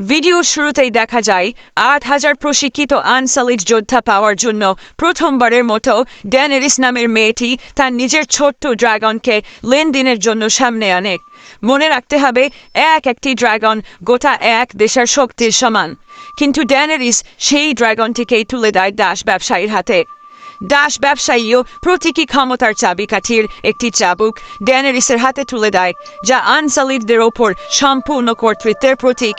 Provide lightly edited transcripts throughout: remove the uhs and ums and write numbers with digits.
Video শুরুতেই দেখা যায় ৮,০০০ প্রশিক্ষিত আনসালিড যোদ্ধা পাওয়ার জন্য প্রথমবারের মতো ড্যানেরিস নামের মেয়েটি তার নিজের ছোট্ট ড্রাগনকে লেনদেনের জন্য সামনে আনে। মনে রাখতে হবে, একটি ড্রাগন গোটা এক দেশের শক্তির সমান, কিন্তু ড্যানেরিস সেই ড্রাগনটিকেই তুলে দেয় দাস ব্যবসায়ীর হাতে। দাস ব্যবসায়ীও প্রতীকী ক্ষমতার চাবিকাঠির একটি চাবুক ড্যানেরিসের হাতে তুলে দেয়, যা আনসালিডদের ওপর সম্পূর্ণ কর্তৃত্বের প্রতীক।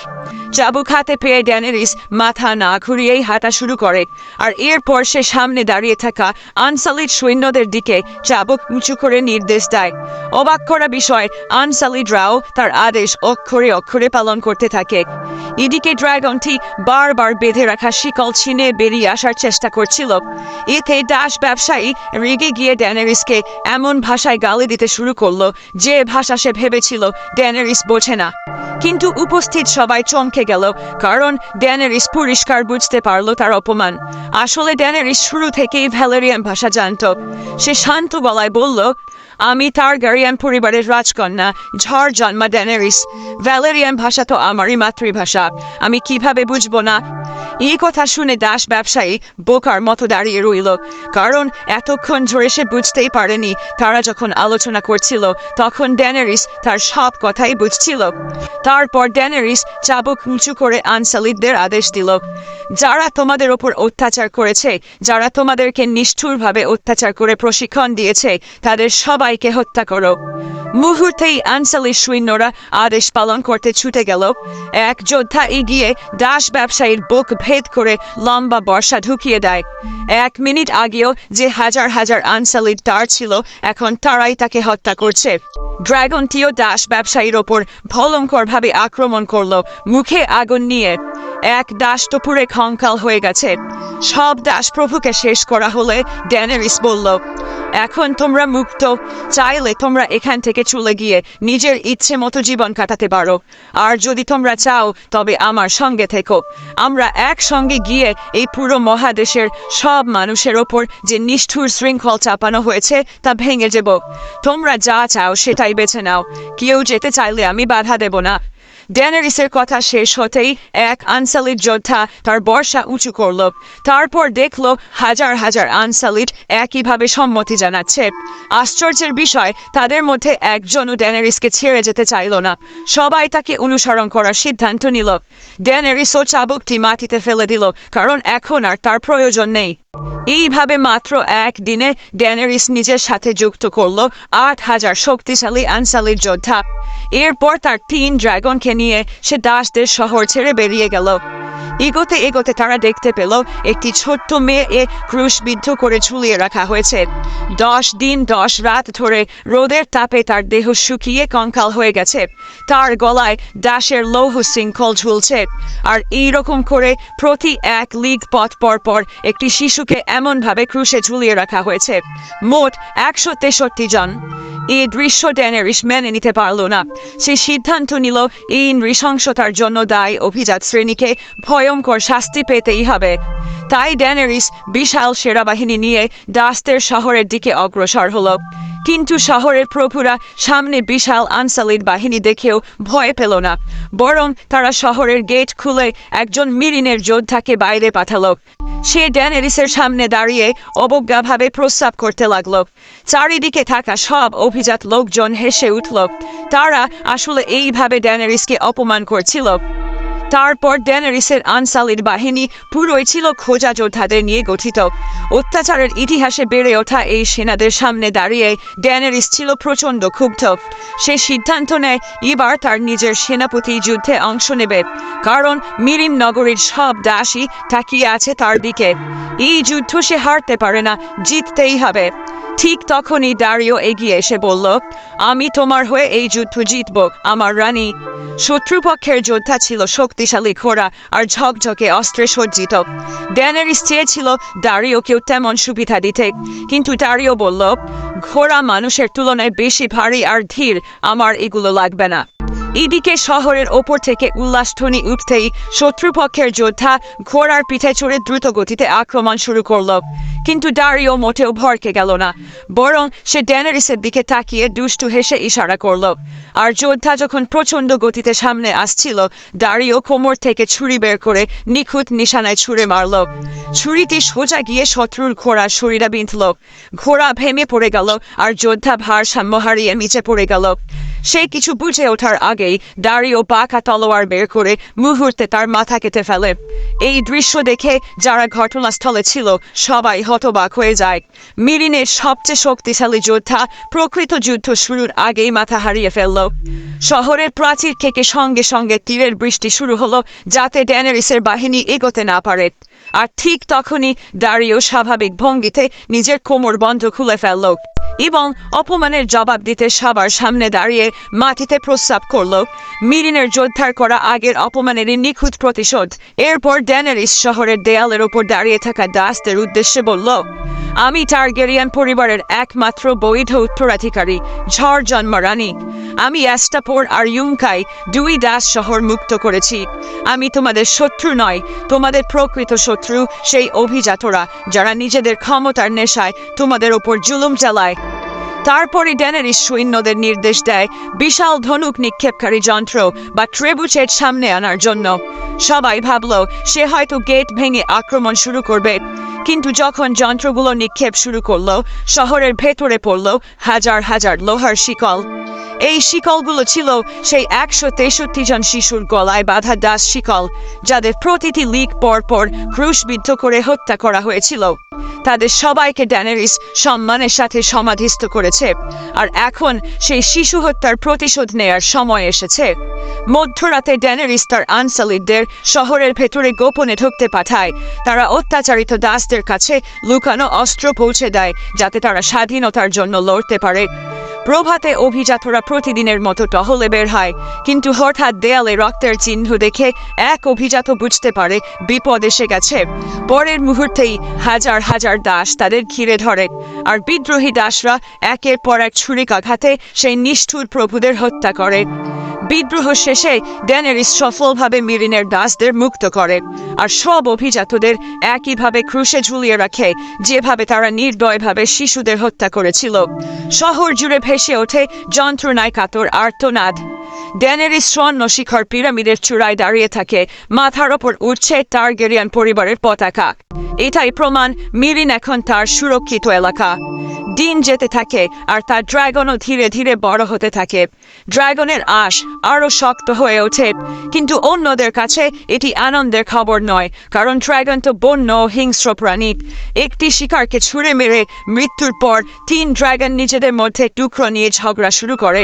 চাবুক হাতে পেয়ে ড্যানেরিস মাথা না ঘুরিয়েই হাঁটা শুরু করে, আর এরপর সে সামনে দাঁড়িয়ে থাকা আনসালিড সৈন্যদের দিকে চাবুক উঁচু করে নির্দেশ দেয়। অবাক করা বিষয়, আনসালিডরাও তার আদেশ অক্ষরে অক্ষরে পালন করতে থাকে। এদিকে ড্রাগনটি বারবার বেঁধে রাখা শিকল ছিনে বেরিয়ে আসার চেষ্টা করছিল। এতে দাস ব্যবসায়ী রেগে গিয়ে ড্যানেরিসকে এমন ভাষায় গালি দিতে শুরু করলো যে ভাষা সে ভেবেছিল ড্যানেরিস বোঝে না। কিন্তু উপস্থিত সবাই চমকে গেল, কারণ ড্যানেরিস পরিষ্কার বুঝতে পারল তার অপমান। আসলে ড্যানেরিস শুরু থেকেই ভ্যালেরিয়ান ভাষা জানত। সে শান্ত গলায় বলল, আমি টারগারিয়ান পরিবারের রাজকন্যা, ঝড় জন্মা ড্যানেরিস। ভ্যালেরিয়ান ভাষা তো আমারই মাতৃভাষা, আমি কিভাবে বুঝবো না? এই কথা শুনে দাস ব্যবসায়ী বোকার মতো দাঁড়িয়ে রইল, কারণ এতক্ষণ ধরে সে বুঝতেই পারেনি তারা যখন আলোচনা করছিল তখন ড্যানেরিস তার সব কথাই বুঝছিল। তারপর ড্যানেরিস চাবুক উঁচু করে আনসালিডদের আদেশ দিল, যারা তোমাদের ওপর অত্যাচার করেছে, যারা তোমাদেরকে নিষ্ঠুরভাবে অত্যাচার করে প্রশিক্ষণ দিয়েছে, তাদের সবাইকে হত্যা করো। মুহূর্তেই আনসালিড সৈন্যরা আদেশ পালন করতে ছুটে গেল। এক যোদ্ধা এগিয়ে দাস ব্যবসায়ীর বুক ভেদ করে লম্বা বর্ষা ঢুকিয়ে দেয়। 1 মিনিট আগেও যে হাজার হাজার আনসালিড তার ছিল, এখন তারাই তাকে হত্যা করছে। ড্রাগনটিও দাস ব্যবসায়ীর ওপর ভয়ঙ্করভাবে আক্রমণ করলো, মুখে আগুন নিয়ে। এক দাস তো পুরে কঙ্কাল হয়ে গেছে। সব দাস প্রভুকে শেষ করা হলে ড্যানেরিস বলল, এখন তোমরা মুক্ত। চাইলে তোমরা এখান থেকে চলে গিয়ে নিজের ইচ্ছে মতো জীবন কাটাতে পারো, আর যদি তোমরা চাও তবে আমার সঙ্গে থেকো। আমরা একসঙ্গে গিয়ে এই পুরো মহাদেশের সব মানুষের ওপর যে নিষ্ঠুর শৃঙ্খল চাপানো হয়েছে তা ভেঙে দেব। তোমরা যা চাও সেটাই বেছে নাও, কেউ যেতে চাইলে আমি বাধা দেব না। ড্যানেরিসের কথা শেষ হতেই এক আনসালিড যোদ্ধা তার বর্ষা উঁচু করল। তারপর দেখল হাজার হাজার আনসালিড একইভাবে সম্মতি জানাচ্ছে। আশ্চর্যের বিষয়, তাদের মধ্যে একজনও ড্যানেরিসকে ছেড়ে যেতে চাইল না। সবাই তাকে অনুসরণ করার সিদ্ধান্ত নিল। ড্যানেরিসও চাবুকটি মাটিতে ফেলে দিল, কারণ এখন আর তার প্রয়োজন নেই। এইভাবে মাত্র একদিনে ড্যানেরিস নিজের সাথে যুক্ত করল ৮,০০০ শক্তিশালী আনসালিড যোদ্ধা। এরপর তার ৩ ড্রাগনকে নিয়ে সে দাসদের শহর ছেড়ে বেরিয়ে গেল। এগোতে এগোতে তারা দেখতে পেল একটি ছোট্ট মেয়ে ক্রুশবিদ্ধ করে ঝুলিয়ে রাখা হয়েছে। 10 দিন 10 রাত ধরে রোদের তাপে তার দেহ শুকিয়ে কঙ্কাল হয়ে গেছে। তার গলায় দাসের লৌহ শৃঙ্খল ঝুলছে, আর এইরকম করে প্রতি 1 লিগ পথ পর পর একটি শিশুকে এমনভাবে ক্রুশে ঝুলিয়ে রাখা হয়েছে। মোট 163 জন। এই দৃশ্য ড্যানেরিস মেনে নিতে পারল না। সে সিদ্ধান্ত নিল এই নৃশংসতার জন্য দায়ী অভিজাত শ্রেণীকে ভয়ঙ্কর শাস্তি পেতেই হবে। তাই ড্যানেরিস বিশাল সেনাবাহিনী নিয়ে দাসদের শহরের দিকে অগ্রসর হলো। কিন্তু শহরের প্রভুরা সামনে বিশাল আনসালিড বাহিনী দেখেও ভয় পেল না, বরং তারা শহরের গেট খুলে একজন মিরিনের যোদ্ধাকে বাইরে পাঠালো। সে ড্যানেরিসের সামনে দাঁড়িয়ে অবজ্ঞাভাবে প্রস্তাব করতে লাগলো। চারিদিকে থাকা সব অভিজাত লোকজন হেসে উঠল। তারা আসলে এইভাবে ড্যানেরিসকে অপমান করছিল। তারপর ড্যানেরিসের আনসালিড বাহিনী পুরোই ছিল খোঁজা যোদ্ধাদের নিয়ে গঠিত। অত্যাচারের ইতিহাসে বেড়ে ওঠা এই সেনাদের সামনে দাঁড়িয়ে ড্যানেরিস ছিল প্রচণ্ড ক্ষুব্ধ। সে সিদ্ধান্ত নেয় এবার তার নিজের সেনাপতি যুদ্ধে অংশ নেবে, কারণ মিরিন নগরীর সব দাসী তাকিয়ে আছে তার দিকে। এই যুদ্ধ সে হারতে পারে না, জিততেই হবে। ঠিক তখনই দারিও এগিয়ে এসে বলল, আমি তোমার হয়ে এই যুদ্ধ জিতব, আমার রানী। শত্রুপক্ষের যোদ্ধা ছিল শক্তিশালী ঘোড়া আর ঝকঝকে অস্ত্রে সজ্জিত। ড্যানেরিস চেয়েছিল দারিওকেও তেমন সুবিধা দিতে, কিন্তু দারিও বলল, ঘোড়া মানুষের তুলনায় বেশি ভারী আর ধীর, আমার এগুলো লাগবে না। এদিকে শহরের ওপর থেকে উল্লাসধ্বনি উঠতেই শত্রুপক্ষের যোদ্ধা ঘোড়ার পিঠে চড়ে দ্রুত গতিতে আক্রমণ শুরু করলো। কিন্তু দারিও মোটেও ভরকে গেল না, বরং সে ড্যানারিসের দিকে তাকিয়ে দুষ্টু হেসে ইশারা করলো। আর যোদ্ধা যখন প্রচণ্ড গতিতে সামনে আসছিল, দারিও কোমর থেকে ছুরি বের করে নিখুঁত নিশানায় ছুঁড়ে মারল। ছুরিটি সোজা গিয়ে শত্রুর ঘোড়ার শরীরে বিঁধল। ঘোড়া ভেঙে পড়ে গেল আর যোদ্ধা ভারসাম্য হারিয়ে নিচে পড়ে গেল। সে কিছু বুঝে ওঠার আগেই দারিও বাঁকা তলোয়ার বের করে মুহূর্তে তার মাথা কেটে ফেলে। এই দৃশ্য দেখে যারা ঘটনাস্থলে ছিল সবাই হতবাক হয়ে যায়। মিরিনের সবচেয়ে শক্তিশালী যোদ্ধা প্রকৃত যুদ্ধ শুরুর আগেই মাথা হারিয়ে ফেলল। শহরের প্রাচীর থেকে সঙ্গে সঙ্গে তীরের বৃষ্টি শুরু হলো, যাতে ড্যানারিসের বাহিনী এগোতে না পারে। আর ঠিক তখনই দারিও স্বাভাবিক ভঙ্গিতে নিজের কোমর বন্ধ খুলে ফেলল এবং অপমানের জবাব দিতে সবার সামনে দাঁড়িয়ে মাটিতে প্রস্রাব করল। মিরিনের যোদ্ধার করা আগের অপমানেরই নিখুঁত প্রতিশোধ। এরপর ড্যানারিস শহরের দেয়ালের ওপর দাঁড়িয়ে থাকা দাসদের উদ্দেশ্যে বলল, আমি টারগেরিয়ান পরিবারের একমাত্র বৈধ উত্তরাধিকারী, ঝড় জন্ম রানী। আমি অ্যাস্টাপোর আর ইউমকাই দুই দাস শহর মুক্ত করেছি। আমি তোমাদের শত্রু নয়, তোমাদের প্রকৃত শত্রু সেই অভিজাতরা যারা নিজেদের ক্ষমতার নেশায় তোমাদের ওপর জুলুম চালায়। তারপরে ড্যানারিস সৈন্যদের নির্দেশ দেয় বিশাল ধনুক নিক্ষেপকারী যন্ত্র বা ট্রেবুচের সামনে আনার জন্য। সবাই ভাবল সে হয়তো গেট ভেঙে আক্রমণ শুরু করবে, কিন্তু যখন যন্ত্রগুলো নিক্ষেপ শুরু করলো, শহরের ভেতরে পড়ল হাজার হাজার লোহার শিকল। এই শিকলগুলো ছিল সেই 163 জন শিশুর গলায় বাঁধা দাস শিকল, যাদের প্রতিটি লিক পর ক্রুশবিদ্ধ করে হত্যা করা হয়েছিল। তাদের সবাইকে ড্যানারিস সম্মানের সাথে সমাধিস্থ করেছে, আর এখন সেই শিশু হত্যার প্রতিশোধ নেয়ার সময় এসেছে। মধ্যরাতে ড্যানারিস তার আনসালিদদের শহরের ভেতরে গোপনে ঢুকতে পাঠায়। তারা অত্যাচারিত দাসদের কাছে লুকানো অস্ত্র পৌঁছে দেয়, যাতে তারা স্বাধীনতার জন্য লড়তে পারে। প্রভাতে অভিজাতরা প্রতিদিনের মতো টহলে বের হয়, কিন্তু হঠাৎ দেয়ালে রক্তের চিহ্ন দেখে এক অভিজাত বুঝতে পারে বিপদ এসে গেছে। পরের মুহূর্তেই হাজার হাজার দাস তাদের ঘিরে ধরে, আর বিদ্রোহী দাসরা একের পর এক ছুরিকাঘাতে সেই নিষ্ঠুর প্রভুদের হত্যা করে। বিদ্রোহ শেষে ড্যানারিস সফলভাবে মিরিনের দাসদের মুক্ত করে, আর সব অভিজাতদের একইভাবে ক্রুশে ঝুলিয়ে রাখে, যেভাবে তারা নির্দয়ভাবে শিশুদের হত্যা করেছিল। শহর জুড়ে ভেসে ওঠে যন্ত্রণায় কাতর আর্তনাদ। ড্যানারিস স্বর্ণ শিখর পিরামিডের চূড়ায় দাঁড়িয়ে থাকে, মাথার ওপর উঠছে টারগেরিয়ান পরিবারের পতাকা। এটাই প্রমাণ মিরিন এখন তার সুরক্ষিত এলাকা। দিন যেতে থাকে আর তার ড্রাগনও ধীরে ধীরে বড় হতে থাকে। ড্রাগনের আঁশ আরো শক্ত হয়ে ওঠে, কিন্তু অন্যদের কাছে এটি আনন্দের খবর নয়, কারণ ড্রাগন তো বন্য হিংস্র প্রাণী। একটি শিকারকে ছুঁড়ে মেরে মৃত্যুর পর 3 ড্রাগন নিজেদের মধ্যে টুকরো নিয়ে ঝগড়া শুরু করে।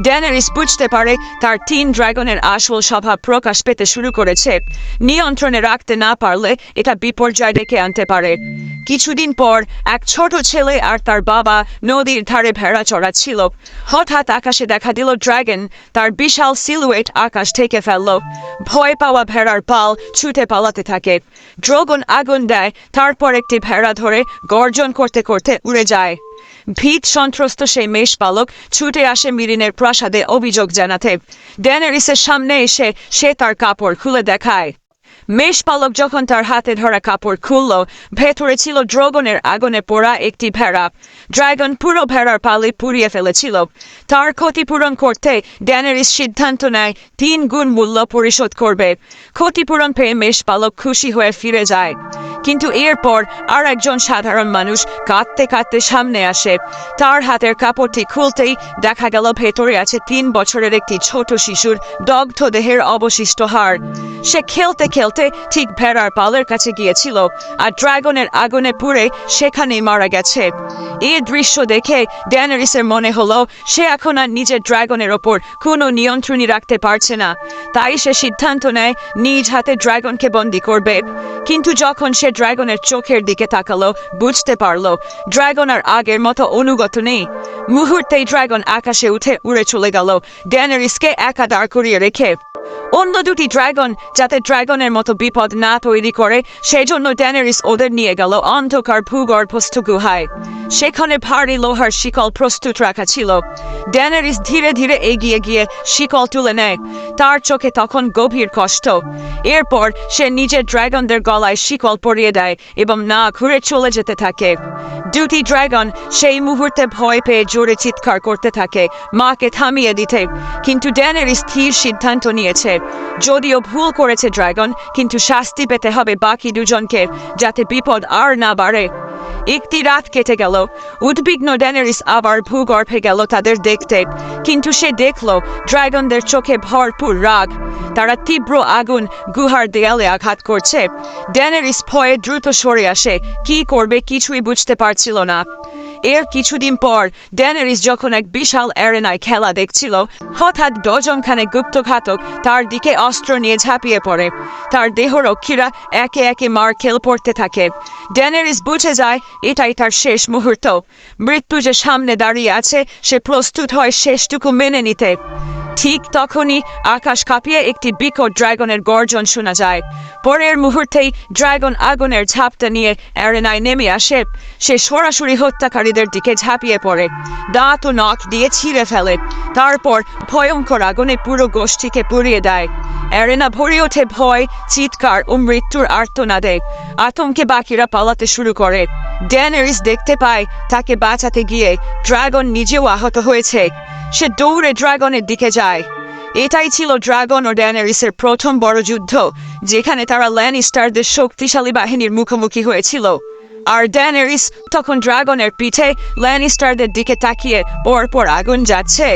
ড্যানারিস বুঝতে পারে তার 3 ড্রাগনের আসল স্বভাব প্রকাশ পেতে শুরু করেছে। নিয়ন্ত্রণে রাখতে না পারলে এটা বিপর্যয় ডেকে আনতে পারে। কিছুদিন পর এক ছোট ছেলে আর তার বাবা নদীর ধারে ভেড়া চড়াচ্ছিল। হঠাৎ আকাশে দেখা দিল ড্রাগন তার বিশাল সিলুয়েট আকাশ ঢেকে ফেলল। ভয় পাওয়া ভেড়ার পাল ছুটে পালাতে থাকে। ড্রাগন আগুন দেয়, তারপর একটি ভেড়া ধরে গর্জন করতে করতে উড়ে যায়। ভীত সন্ত্রস্ত সেই মেষপালক ছুটে আসে মিরিনের প্রাসাদে অভিযোগ জানাতে। ড্যানারিসের সামনে এসে সে তার কাপড় খুলে দেখায়। মেষপালক যখন তার হাতে ধরা কাপড় খুলল, ভেতরে ছিল ড্রাগনের আগুনে পোড়া একটি ভেড়া। ড্রাগন পুরো ভেড়ার পালে পুড়িয়ে ফেলেছিল। তার ক্ষতিপূরণ করতে ড্যানারিস সিদ্ধান্ত নেয় 3 গুণ মূল্য পরিশোধ করবে। ক্ষতিপূরণ পেয়ে মেষপালক খুশি হয়ে ফিরে যায়। কিন্তু এরপর আর একজন সাধারণ মানুষ কাঁদতে কাঁদতে সামনে আসে। তার হাতের কাপড়টি খুলতেই দেখা গেল ভেতরে আছে 3 বছরের একটি ছোট শিশুর দগ্ধ দেহের অবশিষ্ট হাড়। সে খেলতে খেলতে ঠিক ভেড়ার পালের কাছে গিয়েছিল, আর ড্রাগনের আগুনে পুড়ে সেখানেই মারা গেছে। এই দৃশ্য দেখে ড্যানারিসের মনে হলো সে এখন আর নিজের ড্রাগনের ওপর কোনো নিয়ন্ত্রণই রাখতে পারছে না। তাই সে সিদ্ধান্ত নেয় নিজ হাতে ড্রাগনকে বন্দী করবে। কিন্তু যখন সে ড্রাগনের চোখের দিকে তাকালো, বুঝতে পারলো ড্রাগন আর আগের মতো অনুগত নেই। মুহূর্তেই ড্রাগন আকাশে উঠে উড়ে চলে গেল, ড্যানারিসকে একা দাঁড় করিয়ে রেখে। অন্য দুটি ড্রাগন যাতে ড্রাগনের মতো বিপদ না তৈরি করে সেজন্য ড্যানারিস ওদের নিয়ে গেল অন্ধকার ভূগর্ভস্থ গুহায়। সেখানে ভারী লোহার শিকল প্রস্তুত রাখা ছিল। ড্যানারিস ধীরে ধীরে এগিয়ে গিয়ে শিকল তুলে নেয়। তার চোখে তখন গভীর কষ্ট। এরপর সে নিজের ড্রাগনদের গলায় শিকল পরিয়ে দেয় এবং না ঘুরে চলে যেতে থাকে। দুটি ড্রাগন সেই মুহূর্তে ভয় পেয়ে জোরে চিৎকার করতে থাকে মাকে থামিয়ে দিতে, কিন্তু ড্যানারিস স্থির সিদ্ধান্ত নিয়েছে। যদিও ভুল করেছে ড্রাগন, কিন্তু শাস্তি পেতে হবে বাকি দুজনকে, যাতে বিপদ আর না বাড়ে। একটি রাত কেটে গেল। উদ্বিগ্ন ড্যানারিস আবার ভূগর্ভে গেল তাদের দেখতে, কিন্তু সে দেখল ড্রাগনদের চোখে ভরপুর রাগ। তারা তীব্র আগুন গুহার দেয়ালে আঘাত করছে। ড্যানারিস ভয়ে দ্রুত সরে আসে। কি করবে কিছুই বুঝতে পারছিল না। এর কিছুদিন পর ড্যানারিস যখন এক বিশাল অ্যারেনায় খেলা দেখছিল, হঠাৎ ডজনখানে গুপ্তঘাতক তার দিকে অস্ত্র নিয়ে ঝাঁপিয়ে পড়ে। তার দেহরক্ষীরা একে একে মার খেল পড়তে থাকে। ড্যানারিস বুঝে যায় এটাই তার শেষ মুহূর্ত। মৃত্যু যে সামনে দাঁড়িয়ে আছে, সে প্রস্তুত হয় শেষটুকু মেনে নিতে। ঠিক তখনই আকাশ কাঁপিয়ে একটি বিকট ড্রাগনের গর্জন শোনা যায়। পরের মুহূর্তেই ড্রাগন আগুনের ঝাপটা নিয়ে অ্যারেনায় নেমে আসে। সে সরাসরি হত্যাকারীদের দিকে ঝাঁপিয়ে পড়ে, দাঁত ও নখ দিয়ে ছিঁড়ে ফেলে। তারপর ভয়ঙ্কর আগুনে পুরো গোষ্ঠীকে পুড়িয়ে দেয়। অ্যারেনা ভরে ওঠে ভয়, চিৎকার ও মৃত্যুর আর্তনাদে। আতঙ্কে বাকিরা পালাতে শুরু করে। ড্যানারিস দেখতে পায় তাকে বাঁচাতে গিয়ে ড্রাগন নিজেও আহত হয়েছে। সে দৌড়ে ড্রাগনের দিকে যায়। এটাই ছিল ড্রাগন ও ড্যানারিসের প্রথম বড় যুদ্ধ, যেখানে তারা ল্যানিস্টারদের শক্তিশালী বাহিনীর মুখোমুখি হয়েছিল। আর ড্যানারিস তখন ড্রাগনের পিঠে ল্যানিস্টারদের দিকে তাকিয়ে পরপর আগুন যাচ্ছে।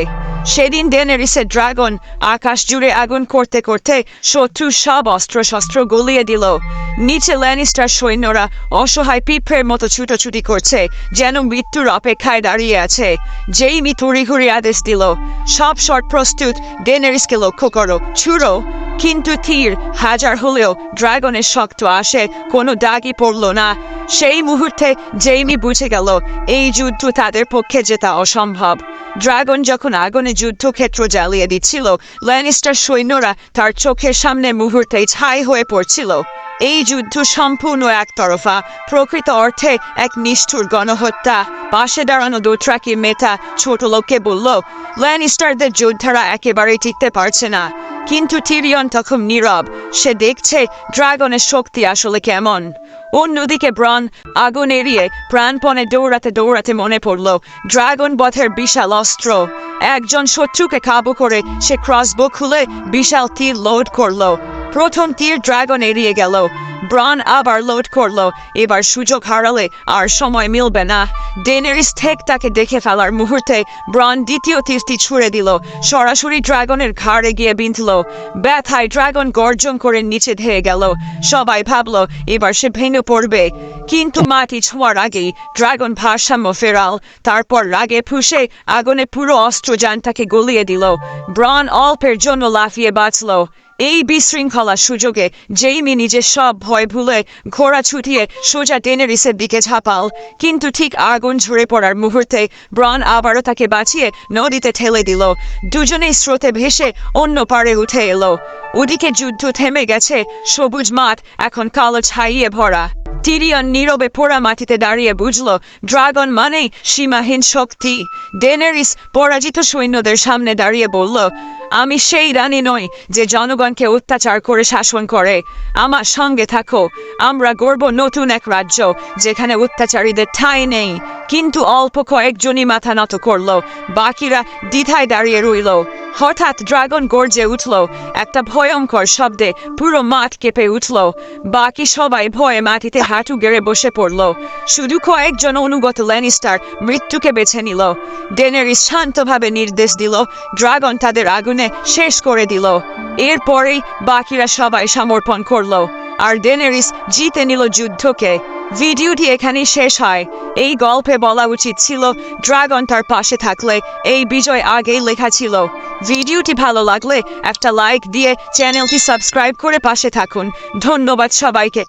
সেদিন ড্যানারিসের ড্রাগন আকাশ জুড়ে আগুন করতে করতে শত্রুর সব অস্ত্র-শস্ত্র গলিয়ে দিল। নিচে ল্যানিস্টার সৈন্যরা অসহায় পিঁপড়ের মতো ছুটোছুটি করছে, যেন মৃত্যুর অপেক্ষায় দাঁড়িয়ে আছে। জেইমি তড়িঘড়ি আদেশ দিল, সব শট প্রস্তুত, ড্যানারিসকে লক্ষ্য করো, ছুড়ো। কিন্তু তীর হাজার হলেও ড্রাগনের শক্ত আসে কোনো দাগই পড়ল না। সেই মুহূর্তে জেইমি বুঝে গেল এই যুদ্ধ তাদের পক্ষে জেতা অসম্ভব। ড্রাগন যখন আগুনে যুদ্ধক্ষেত্র জ্বালিয়ে দিচ্ছিল, ল্যানিস্টার সৈন্যরা তার চোখের সামনে মুহূর্তেই ছাই হয়ে পড়ছিল। এই যুদ্ধ সম্পূর্ণ একতরফা, প্রকৃত অর্থে এক নিষ্ঠুর গণহত্যা। পাশে দাঁড়ানো দোথরাকি মেটা ছোট লোককে বলল, ল্যানিস্টারদের যোদ্ধারা একেবারেই টিকতে পারছে না। কিন্তু টিরিয়ন তখন নীরব। সে দেখছে ড্রাগনের শক্তি আসলে কেমন। অন্যদিকে ব্রন আগুন এড়িয়ে প্রাণপণে দৌড়াতে দৌড়াতে মনে পড়ল ড্রাগন বধের বিশাল অস্ত্র। একজন শত্রুকে কাবু করে সে ক্রসবো খুলে বিশাল তীর লোড করলো। প্রথম তীর ড্রাগন এড়িয়ে গেল। ব্রন আবার লোড করলো। এবার সুযোগ হারালে আর সময় মিলবে না। ড্যানারিস ঠিক তাকে দেখে ফেলার মুহূর্তে ব্রন দ্বিতীয় তীরটি ছুঁড়ে দিল, সরাসরি ড্রাগনের ঘাড়ে গিয়ে বিঁধল। ব্যথায় ড্রাগন গর্জন করে নিচে ধেয়ে গেল। সবাই ভাবল এবার সে ভেঙে পড়বে, কিন্তু মাটি ছোঁয়ার আগেই ড্রাগন ভারসাম্য ফেরাল। তারপর রাগে ফুঁসে আগুনে পুরো অস্ত্রযানটাকে গলিয়ে দিল। ব্রন অল্পের জন্য লাফিয়ে বাঁচল। এই বিশৃঙ্খলা সুযোগে জেইমি নিজের সব ভয় ভুলে ঘোড়া ছুটিয়ে সোজা ড্যানারিসের দিকে ঝাঁপাল। কিন্তু ঠিক আগুন ঝরে পড়ার মুহূর্তে ব্রন আবারও তাকে বাঁচিয়ে নদীতে ঠেলে দিল। দুজনেই স্রোতে ভেসে অন্য পাড়ে উঠে এলো। ওদিকে যুদ্ধ থেমে গেছে। সবুজ মাঠ এখন কালো ছাইয়ে ভরা। টিরিয়ন নীরবে পোড়া মাটিতে দাঁড়িয়ে বুঝল ড্রাগন মানেই সীমাহীন শক্তি। ড্যানারিস পরাজিত সৈন্যদের সামনে দাঁড়িয়ে বলল, আমি সেই রানী নই যে জনগণকে অত্যাচার করে শাসন করে। আমার সঙ্গে থাকো। আমরা গড়ব নতুন এক রাজ্য, যেখানে অত্যাচারীদের ঠাঁই নেই। কিন্তু অল্প কয়েকজনই মাথা নত করল, বাকিরা দ্বিধায় দাঁড়িয়ে রইল। হঠাৎ ড্রাগন গর্জে উঠল। একটা ভয়ঙ্কর শব্দে পুরো মাঠ কেঁপে উঠল। বাকি সবাই ভয়ে মাটিতে হাঁটু গেড়ে বসে পড়ল। শুধু কয়েকজন অনুগত ল্যানিস্টার মৃত্যুকে বেছে নিল। ড্যানারিস শান্তভাবে নির্দেশ দিল, ড্রাগন তাদের আগুনে শেষ করে দিল। এরপরেই বাকিরা সবাই সমর্পণ করল, আর ড্যানারিস জিতে নিল যুদ্ধকে। ভিডিওটি এখানেই শেষ হয়। এই গল্পে বলা উচিত ছিল ড্রাগন তার পাশে থাকলে এই বিজয় আগেই লেখা ছিল। ভিডিওটি ভালো লাগলে একটা লাইক দিয়ে চ্যানেলটি সাবস্ক্রাইব করে পাশে থাকুন। ধন্যবাদ সবাইকে।